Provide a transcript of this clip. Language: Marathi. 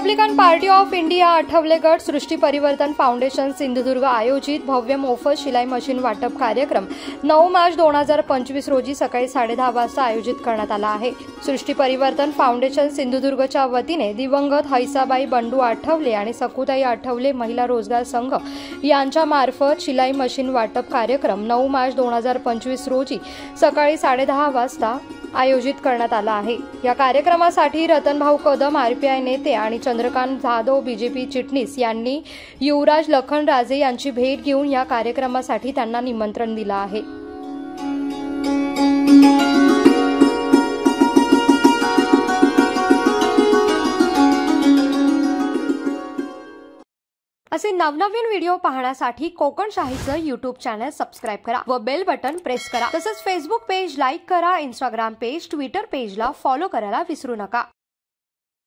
Republican party of India Athawale गट सृष्टी परिवर्तन फाउंडेशन सिंधुदुर्ग आयोजित भव्य मोफत शिलाई मशीन वाटप कार्यक्रम 9 मार्च 2025 रोजी सकाळी 10:30 वाजता आयोजित करण्यात आला आहे। सृष्टी परिवर्तन फाउंडेशन सिंधुदुर्गच्या वतीने दिवंगत हैसाबाई बंडू आठवले आणि सकुताई आठवले महिला रोजगार संघ यांच्या मार्फत शिलाई मशीन वाटप कार्यक्रम 9 मार्च 2025 रोजी सकाळी 10:30 वाजता आयोजित करण्यात आला आहे। या कार्यक्रमासाठी रतनभाऊ कदम आरपीआय नेते आणि चंद्रकांत जाधव बीजेपी चिटणीस यांनी युवराज लखनराजे यांची भेट घेऊन या कार्यक्रमासाठी त्यांना निमंत्रण दिले आहे। असे नवनवीन व्हिडिओ पाहण्यासाठी कोकण शाहीचं YouTube चॅनल सबस्क्राइब करा व बेल बटन प्रेस करा। तसंच फेसबुक पेज लाईक करा, इंस्टाग्राम पेज, ट्विटर पेजला फॉलो करायला विसरू नका।